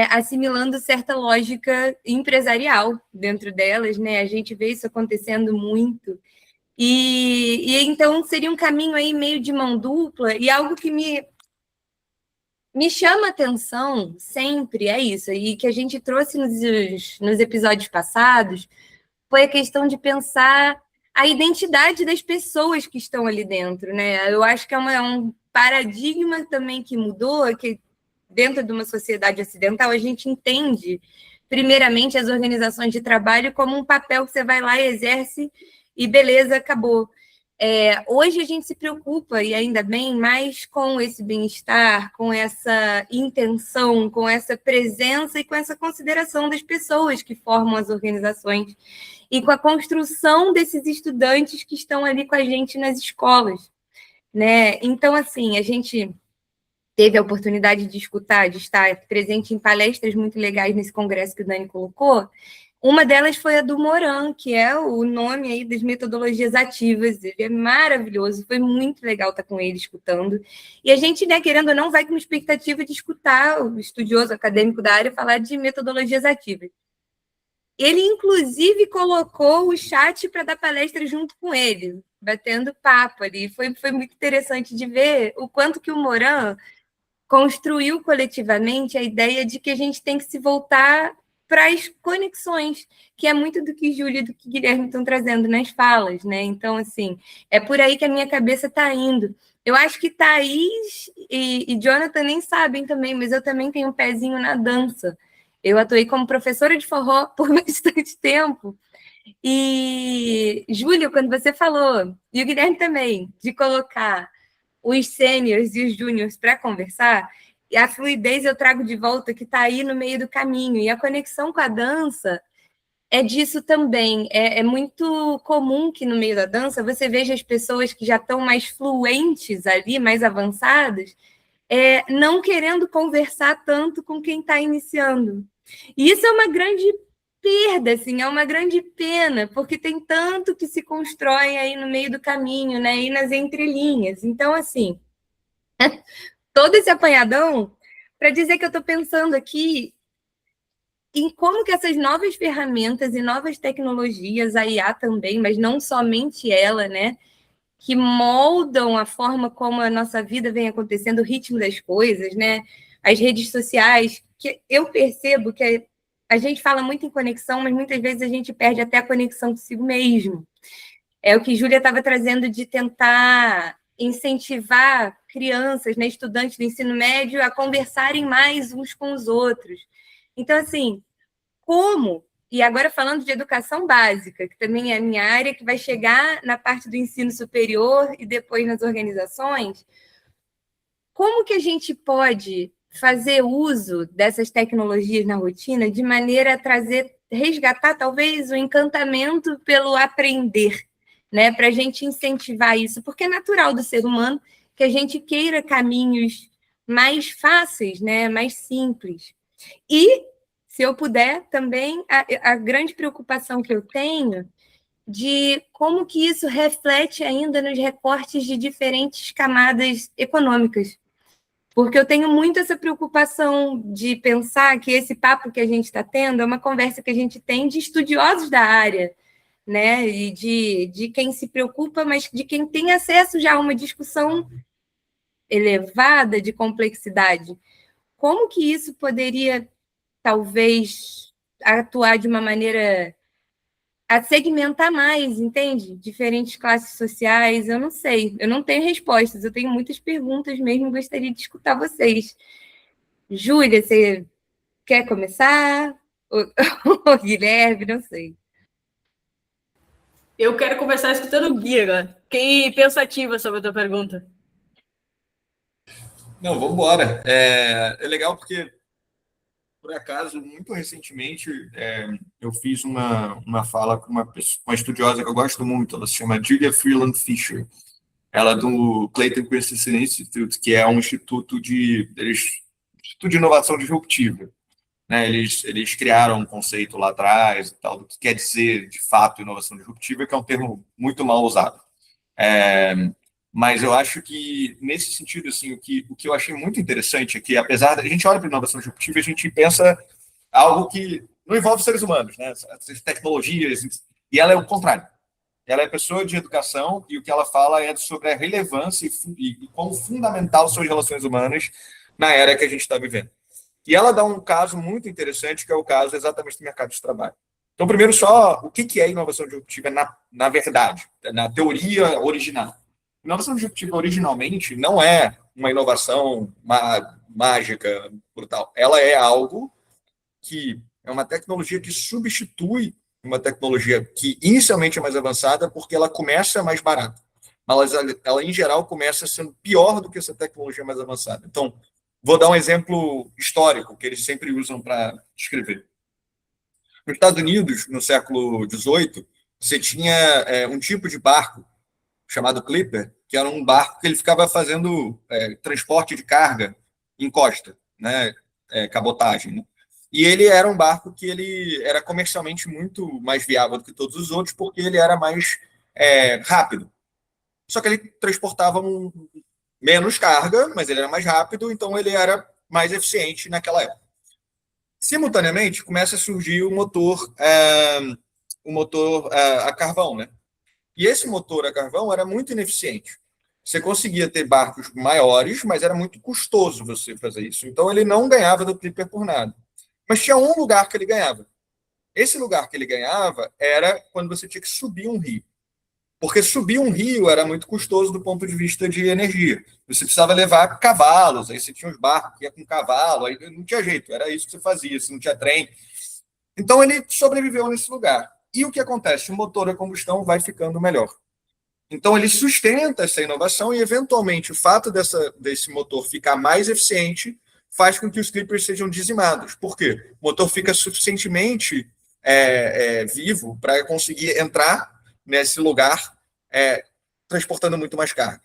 assimilando certa lógica empresarial dentro delas, né? A gente vê isso acontecendo muito. E então seria um caminho aí meio de mão dupla, e algo que me chama a atenção sempre é isso, e que a gente trouxe nos episódios passados, foi a questão de pensar a identidade das pessoas que estão ali dentro, né? Eu acho que é um paradigma também que mudou, que dentro de uma sociedade ocidental a gente entende, primeiramente, as organizações de trabalho como um papel que você vai lá e exerce e beleza, acabou. Hoje a gente se preocupa, e ainda bem, mais com esse bem-estar, com essa intenção, com essa presença e com essa consideração das pessoas que formam as organizações e com a construção desses estudantes que estão ali com a gente nas escolas, né? Então, assim, a gente teve a oportunidade de escutar, de estar presente em palestras muito legais nesse congresso que o Dani colocou, Uma delas foi a do Moran, que é o nome aí das metodologias ativas. Ele é maravilhoso, foi muito legal estar com ele escutando. E a gente, né, querendo ou não, vai com uma expectativa de escutar o estudioso acadêmico da área falar de metodologias ativas. Ele, inclusive, colocou o chat para dar palestra junto com ele, batendo papo ali. Foi muito interessante de ver o quanto que o Moran construiu coletivamente a ideia de que a gente tem que se voltar para as conexões, que é muito do que Júlia e do que Guilherme estão trazendo nas falas, né? Então, assim, é por aí que a minha cabeça está indo. Eu acho que Thaís e Jonathan nem sabem também, mas eu também tenho um pezinho na dança. Eu atuei como professora de forró por bastante tempo. E, Júlia, quando você falou, e o Guilherme também, de colocar os sêniors e os júniors para conversar, e a fluidez eu trago de volta que está aí no meio do caminho. E a conexão com a dança é disso também. É muito comum que no meio da dança você veja as pessoas que já estão mais fluentes ali, mais avançadas, não querendo conversar tanto com quem está iniciando. E isso é uma grande perda, assim, é uma grande pena, porque tem tanto que se constrói aí no meio do caminho, né, e nas entrelinhas. Então, assim, todo esse apanhadão para dizer que eu estou pensando aqui em como que essas novas ferramentas e novas tecnologias, a IA também, mas não somente ela, né, que moldam a forma como a nossa vida vem acontecendo, o ritmo das coisas, né, as redes sociais, que eu percebo que a gente fala muito em conexão, mas muitas vezes a gente perde até a conexão consigo mesmo. É o que Júlia estava trazendo de tentar incentivar crianças, né, estudantes do ensino médio a conversarem mais uns com os outros. Então, assim, como? E agora falando de educação básica, que também é a minha área, que vai chegar na parte do ensino superior e depois nas organizações, como que a gente pode fazer uso dessas tecnologias na rotina de maneira a resgatar talvez o encantamento pelo aprender, né? Para a gente incentivar isso, porque é natural do ser humano que a gente queira caminhos mais fáceis, né? Mais simples. E, se eu puder, também a grande preocupação que eu tenho de como que isso reflete ainda nos recortes de diferentes camadas econômicas. Porque eu tenho muito essa preocupação de pensar que esse papo que a gente está tendo é uma conversa que a gente tem de estudiosos da área, né? E de quem se preocupa, mas de quem tem acesso já a uma discussão elevada de complexidade. Como que isso poderia, talvez, atuar de uma maneira a segmentar mais, entende? Diferentes classes sociais, eu não sei, eu não tenho respostas, eu tenho muitas perguntas mesmo, gostaria de escutar vocês. Júlia, você quer começar? Ou Guilherme, não sei. Eu quero conversar escutando o Gui agora. Fiquei pensativa sobre a tua pergunta. Não, vamos embora. É legal porque, por acaso, muito recentemente, eu fiz uma fala com uma estudiosa que eu gosto muito, ela se chama Julia Freeland Fisher. Ela é do Clayton Christensen Institute, que é um instituto de inovação disruptiva. Né? Eles criaram um conceito lá atrás, e tal, do que quer dizer, de fato, inovação disruptiva, que é um termo muito mal usado. Mas eu acho que, nesse sentido, assim, o que eu achei muito interessante é que, apesar da gente olha para a inovação disruptiva, a gente pensa algo que não envolve seres humanos, né? Essas tecnologias, e ela é o contrário. Ela é pessoa de educação e o que ela fala é sobre a relevância e quão fundamental são as relações humanas na era que a gente está vivendo. E ela dá um caso muito interessante, que é o caso exatamente do mercado de trabalho. Então, primeiro, só o que é inovação disruptiva na verdade, na teoria original. Inovação disruptiva, originalmente, não é uma inovação mágica, brutal. Ela é algo que é uma tecnologia que substitui uma tecnologia que inicialmente é mais avançada porque ela começa mais barata. Mas ela, em geral, começa sendo pior do que essa tecnologia mais avançada. Então, vou dar um exemplo histórico que eles sempre usam para descrever. Nos Estados Unidos, no século XVIII, você tinha um tipo de barco chamado Clipper, que era um barco que ele ficava fazendo transporte de carga em costa, né? Cabotagem. Né? E ele era um barco que ele era comercialmente muito mais viável do que todos os outros, porque ele era mais rápido. Só que ele transportava menos carga, mas ele era mais rápido, então ele era mais eficiente naquela época. Simultaneamente, começa a surgir o motor a carvão, né? E esse motor a carvão era muito ineficiente. Você conseguia ter barcos maiores, mas era muito custoso você fazer isso. Então, ele não ganhava do Clipper por nada. Mas tinha um lugar que ele ganhava. Esse lugar que ele ganhava era quando você tinha que subir um rio. Porque subir um rio era muito custoso do ponto de vista de energia. Você precisava levar cavalos, aí você tinha os barcos que ia com cavalo, aí não tinha jeito, era isso que você fazia, se não tinha trem. Então, ele sobreviveu nesse lugar. E o que acontece? O motor a combustão vai ficando melhor. Então, ele sustenta essa inovação e, eventualmente, o fato desse motor ficar mais eficiente faz com que os Clippers sejam dizimados. Por quê? O motor fica suficientemente vivo para conseguir entrar nesse lugar transportando muito mais carga.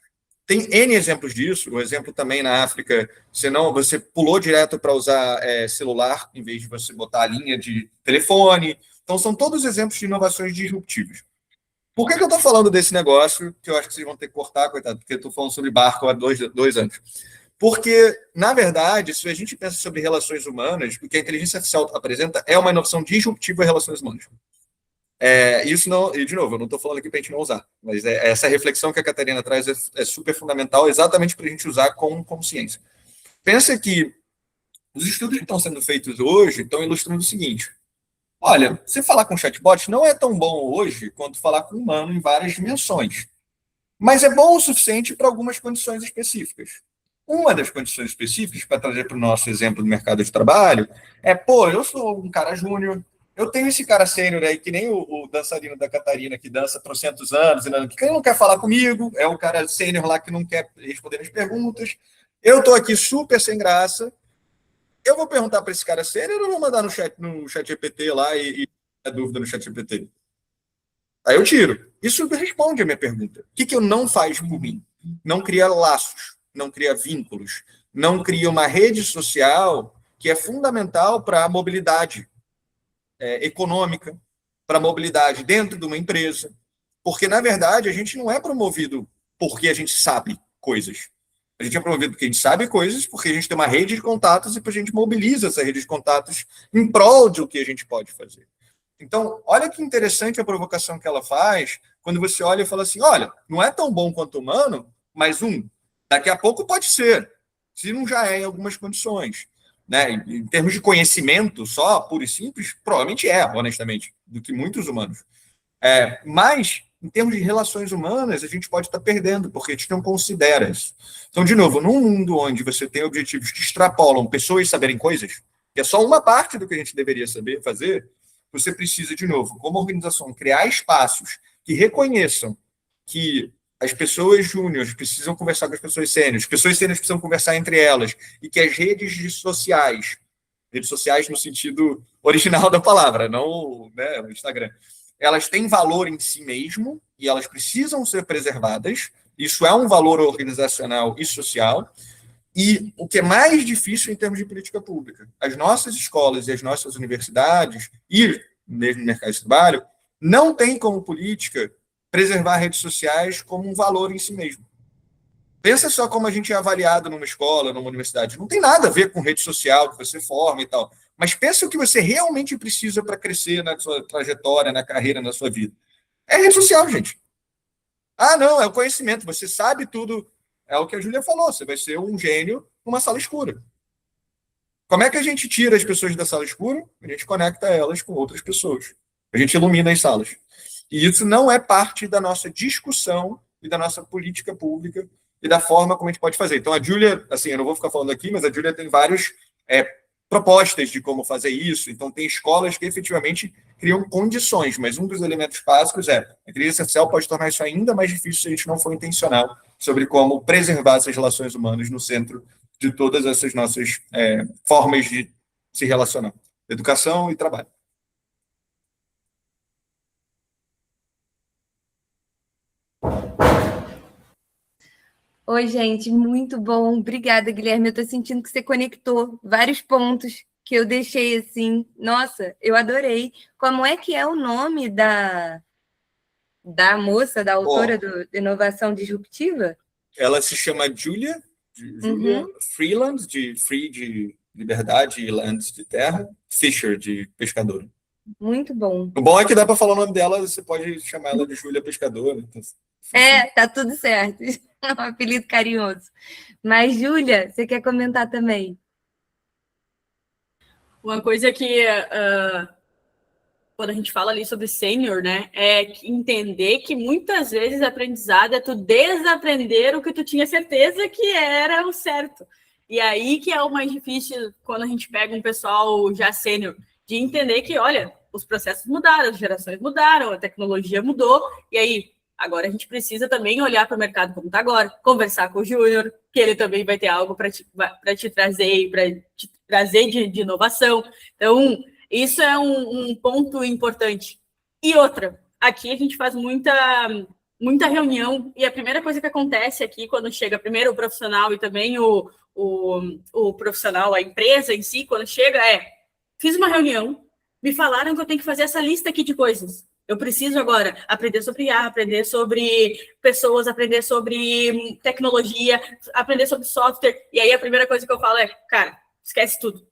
Tem N exemplos disso. O exemplo também na África, você pulou direto para usar celular em vez de você botar a linha de telefone. Então, são todos exemplos de inovações disruptivas. Por que eu estou falando desse negócio, que eu acho que vocês vão ter que cortar, coitado, porque eu estou falando sobre barco há dois anos? Porque, na verdade, se a gente pensa sobre relações humanas, o que a inteligência artificial apresenta é uma inovação disruptiva em relações humanas. Isso não, e de novo, eu não estou falando aqui para a gente não usar, mas essa reflexão que a Catarina traz é super fundamental, exatamente para a gente usar como ciência. Pensa que os estudos que estão sendo feitos hoje estão ilustrando o seguinte: olha, você falar com chatbot não é tão bom hoje quanto falar com um humano em várias dimensões, mas é bom o suficiente para algumas condições específicas. Uma das condições específicas, para trazer para o nosso exemplo do mercado de trabalho, eu sou um cara júnior, eu tenho esse cara sênior aí, que nem o dançarino da Catarina, que dança trocentos anos, que não quer falar comigo, é o cara sênior lá que não quer responder as perguntas. Eu estou aqui super sem graça. Eu vou perguntar para esse cara sênior ou vou mandar no chat GPT lá e a dúvida no chat GPT? Aí eu tiro. Isso responde a minha pergunta. O que eu não faz por mim? Não cria laços, não cria vínculos, não cria uma rede social que é fundamental para a mobilidade econômica, para a mobilidade dentro de uma empresa. Porque, na verdade, a gente não é promovido porque a gente sabe coisas. A gente é promovido porque a gente sabe coisas, porque a gente tem uma rede de contatos e porque a gente mobiliza essa rede de contatos em prol do que a gente pode fazer. Então, olha que interessante a provocação que ela faz quando você olha e fala assim, olha, não é tão bom quanto humano, mas daqui a pouco pode ser, se não já é em algumas condições. Né? Em termos de conhecimento só, puro e simples, provavelmente honestamente, do que muitos humanos. Mas, em termos de relações humanas, a gente pode estar perdendo, porque a gente não considera isso. Então, de novo, num mundo onde você tem objetivos que extrapolam pessoas saberem coisas, que é só uma parte do que a gente deveria saber fazer, você precisa, de novo, como organização, criar espaços que reconheçam que as pessoas júniores precisam conversar com as pessoas sêniores precisam conversar entre elas, e que as redes sociais no sentido original da palavra, não o Instagram, elas têm valor em si mesmo e elas precisam ser preservadas. Isso é um valor organizacional e social. E o que é mais difícil em termos de política pública, as nossas escolas e as nossas universidades, e mesmo no mercado de trabalho, não têm como política preservar redes sociais como um valor em si mesmo. Pensa só como a gente é avaliado numa escola, numa universidade. Não tem nada a ver com rede social que você forma e tal. Mas pensa o que você realmente precisa para crescer na sua trajetória, na carreira, na sua vida. É rede social, gente. Não, é o conhecimento. Você sabe tudo. É o que a Júlia falou. Você vai ser um gênio numa sala escura. Como é que a gente tira as pessoas da sala escura? A gente conecta elas com outras pessoas. A gente ilumina as salas. E isso não é parte da nossa discussão e da nossa política pública e da forma como a gente pode fazer. Então, a Júlia, assim, eu não vou ficar falando aqui, mas a Júlia tem várias propostas de como fazer isso. Então, tem escolas que efetivamente criam condições, mas um dos elementos básicos a inteligência artificial pode tornar isso ainda mais difícil se a gente não for intencional sobre como preservar essas relações humanas no centro de todas essas nossas formas de se relacionar. Educação e trabalho. Oi, gente, muito bom. Obrigada, Guilherme. Eu estou sentindo que você conectou vários pontos que eu deixei assim, nossa, eu adorei. Como é que é o nome da moça, da autora do Inovação Disruptiva? Ela se chama Julia Freeland, de free de liberdade e lands de terra, Fisher de pescador. Muito bom. O bom é que dá para falar o nome dela, você pode chamar ela de Júlia Pescadora. Então, tá tudo certo. É um apelido carinhoso. Mas, Júlia, você quer comentar também? Uma coisa que quando a gente fala ali sobre sênior, né, é entender que muitas vezes aprendizado é tu desaprender o que tu tinha certeza que era o certo. E aí que é o mais difícil quando a gente pega um pessoal já sênior, de entender que, olha, os processos mudaram, as gerações mudaram, a tecnologia mudou, e aí agora a gente precisa também olhar para o mercado como está agora, conversar com o júnior, que ele também vai ter algo para te trazer, para te trazer de inovação. Então, isso é um ponto importante. E outra, aqui a gente faz muita reunião, e a primeira coisa que acontece aqui, quando chega primeiro o profissional e também o profissional, a empresa em si, quando chega fiz uma reunião, me falaram que eu tenho que fazer essa lista aqui de coisas. Eu preciso agora aprender sobre IA, aprender sobre pessoas, aprender sobre tecnologia, aprender sobre software. E aí a primeira coisa que eu falo cara, esquece tudo.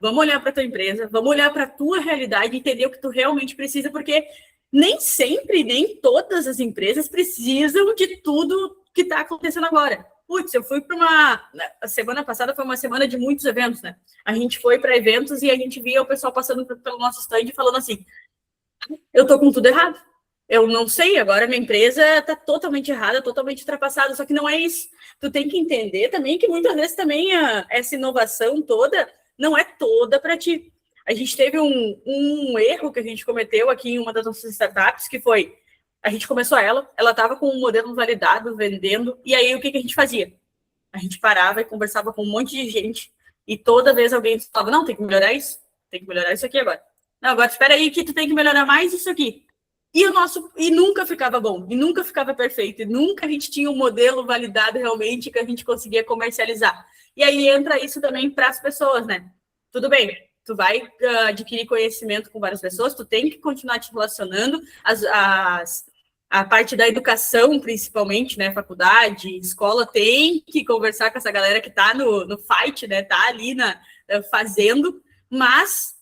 Vamos olhar para a tua empresa, vamos olhar para a tua realidade, entender o que tu realmente precisa, porque nem sempre, nem todas as empresas precisam de tudo que está acontecendo agora. Putz, eu fui para a semana passada foi uma semana de muitos eventos, né? A gente foi para eventos e a gente via o pessoal passando pelo nosso stand e falando assim, eu tô com tudo errado. Eu não sei, agora minha empresa está totalmente errada, totalmente ultrapassada, só que não é isso. Tu tem que entender também que muitas vezes também essa inovação toda não é toda para ti. A gente teve um erro que a gente cometeu aqui em uma das nossas startups, que foi, a gente começou ela estava com um modelo validado, vendendo, e aí o que a gente fazia? A gente parava e conversava com um monte de gente, e toda vez alguém falava, não, tem que melhorar isso aqui agora. Não, agora espera aí que tu tem que melhorar mais isso aqui. E nunca ficava bom, e nunca ficava perfeito, e nunca a gente tinha um modelo validado realmente que a gente conseguia comercializar. E aí entra isso também para as pessoas, né? Tudo bem, tu vai adquirir conhecimento com várias pessoas, tu tem que continuar te relacionando, a parte da educação, principalmente, né? Faculdade, escola, tem que conversar com essa galera que está no fight, né? Tá ali fazendo, mas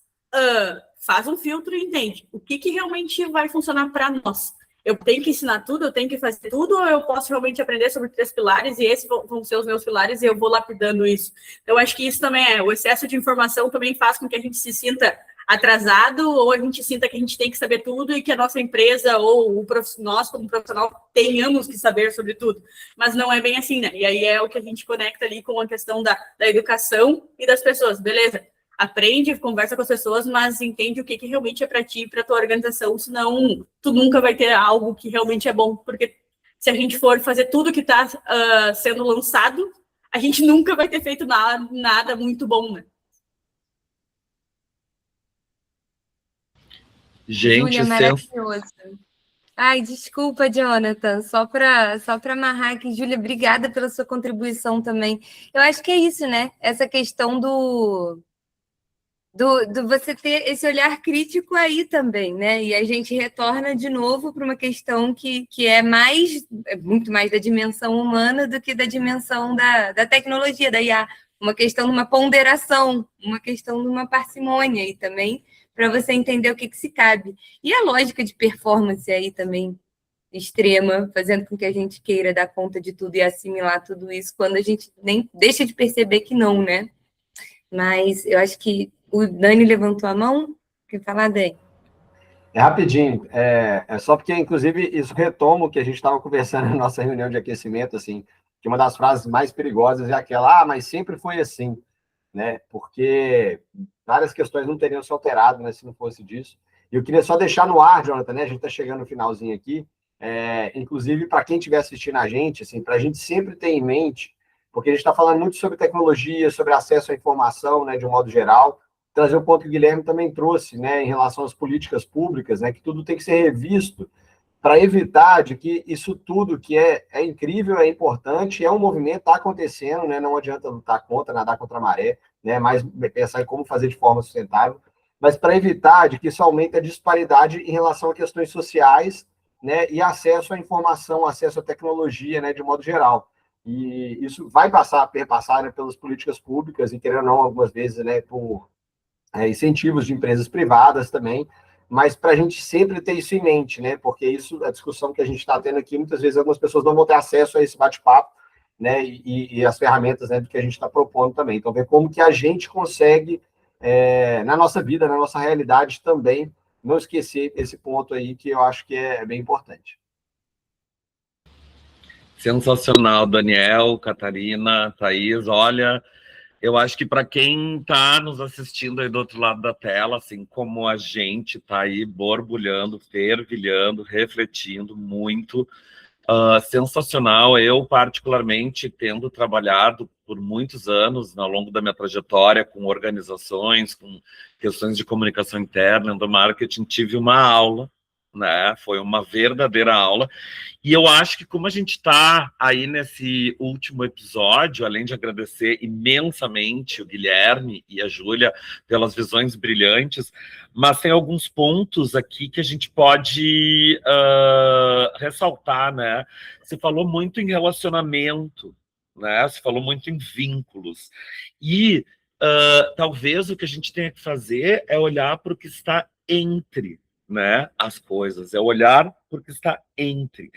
faz um filtro e entende o que realmente vai funcionar para nós. Eu tenho que ensinar tudo, eu tenho que fazer tudo, ou eu posso realmente aprender sobre 3 pilares, e esses vão ser os meus pilares, e eu vou lapidando isso. Então, acho que isso também o excesso de informação também faz com que a gente se sinta atrasado, ou a gente sinta que a gente tem que saber tudo, e que a nossa empresa, ou nós, como profissional, tenhamos que saber sobre tudo. Mas não é bem assim, né? E aí é o que a gente conecta ali com a questão da educação e das pessoas, beleza? Aprende, conversa com as pessoas, mas entende o que realmente é para ti e para tua organização, senão tu nunca vai ter algo que realmente é bom, porque se a gente for fazer tudo que está sendo lançado, a gente nunca vai ter feito nada muito bom, né? Gente, Júlia, maravilhoso. Ai, desculpa, Jonathan, só para amarrar aqui, Júlia, obrigada pela sua contribuição também. Eu acho que é isso, né? Essa questão do você ter esse olhar crítico aí também, né? E a gente retorna de novo para uma questão que é muito mais da dimensão humana do que da dimensão da tecnologia, da IA. Uma questão de uma ponderação, uma questão de uma parcimônia aí também, para você entender o que se cabe. E a lógica de performance aí também extrema, fazendo com que a gente queira dar conta de tudo e assimilar tudo isso, quando a gente nem deixa de perceber que não, né? Mas eu acho que o Dani levantou a mão. Quer falar, Dani? É rapidinho. É só porque, inclusive, isso retoma o que a gente estava conversando na nossa reunião de aquecimento, assim, que uma das frases mais perigosas é aquela, mas sempre foi assim, né? Porque várias questões não teriam se alterado, né, se não fosse disso. E eu queria só deixar no ar, Jonathan, né? A gente está chegando no finalzinho aqui. Inclusive, para quem estiver assistindo a gente, assim, para a gente sempre ter em mente, porque a gente está falando muito sobre tecnologia, sobre acesso à informação, né, de um modo geral, trazer o ponto que o Guilherme também trouxe, né, em relação às políticas públicas, né, que tudo tem que ser revisto para evitar de que isso tudo que é incrível, é importante, é um movimento, está acontecendo, né, não adianta lutar contra, nadar contra a maré, né? Mais pensar em como fazer de forma sustentável, mas para evitar de que isso aumente a disparidade em relação a questões sociais, né? E acesso à informação, acesso à tecnologia, né? De modo geral. E isso vai perpassar, né, pelas políticas públicas e, querendo ou não, algumas vezes, né, por incentivos de empresas privadas também, mas para a gente sempre ter isso em mente, né? Porque isso, a discussão que a gente está tendo aqui, muitas vezes algumas pessoas não vão ter acesso a esse bate-papo, né? E as ferramentas, né, do que a gente está propondo também. Então, ver como que a gente consegue, na nossa vida, na nossa realidade também, não esquecer esse ponto aí que eu acho que é bem importante. Sensacional, Daniel, Catarina, Thaís. Olha, eu acho que para quem está nos assistindo aí do outro lado da tela, assim como a gente está aí borbulhando, fervilhando, refletindo muito, sensacional. Eu, particularmente, tendo trabalhado por muitos anos, ao longo da minha trajetória, com organizações, com questões de comunicação interna, do marketing, tive uma aula, né? Foi uma verdadeira aula. E eu acho que como a gente está aí nesse último episódio, além de agradecer imensamente o Guilherme e a Júlia pelas visões brilhantes, mas tem alguns pontos aqui que a gente pode ressaltar, né? Você falou muito em relacionamento, né? Você falou muito em vínculos. E talvez o que a gente tenha que fazer é olhar para o que está entre, né, as coisas, é olhar porque está entre.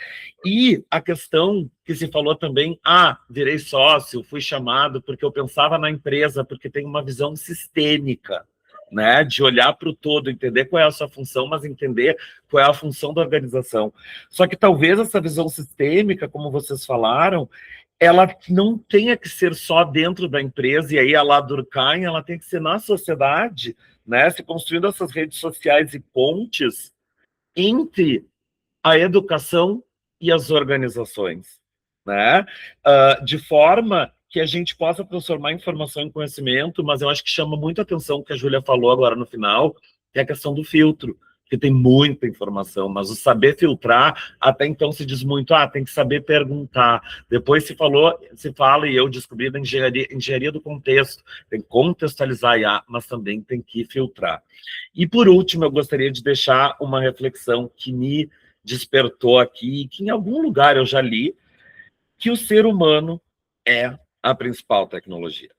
E a questão que se falou também, virei sócio, fui chamado porque eu pensava na empresa, porque tem uma visão sistêmica, né, de olhar para o todo, entender qual é a sua função, mas entender qual é a função da organização. Só que talvez essa visão sistêmica, como vocês falaram, ela não tenha que ser só dentro da empresa, e aí a Durkheim, ela tem que ser na sociedade, né, se construindo essas redes sociais e pontes entre a educação e as organizações, né, de forma que a gente possa transformar informação em conhecimento, mas eu acho que chama muito a atenção o que a Júlia falou agora no final, que é a questão do filtro, que tem muita informação, mas o saber filtrar, até então se diz muito, tem que saber perguntar. Depois se fala, e eu descobri da engenharia do contexto, tem que contextualizar a IA, mas também tem que filtrar. E por último, eu gostaria de deixar uma reflexão que me despertou aqui, que em algum lugar eu já li, que o ser humano é a principal tecnologia.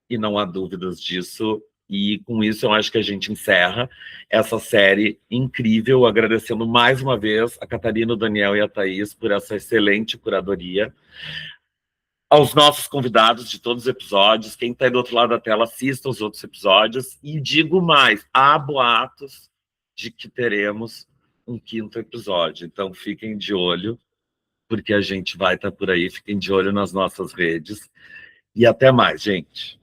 E não há dúvidas disso. E com isso eu acho que a gente encerra essa série incrível, agradecendo mais uma vez a Catarina, o Daniel e a Thaís por essa excelente curadoria. Aos nossos convidados de todos os episódios, quem está aí do outro lado da tela, assista os outros episódios. E digo mais, há boatos de que teremos um 5º episódio. Então fiquem de olho, porque a gente vai estar por aí. Fiquem de olho nas nossas redes. E até mais, gente.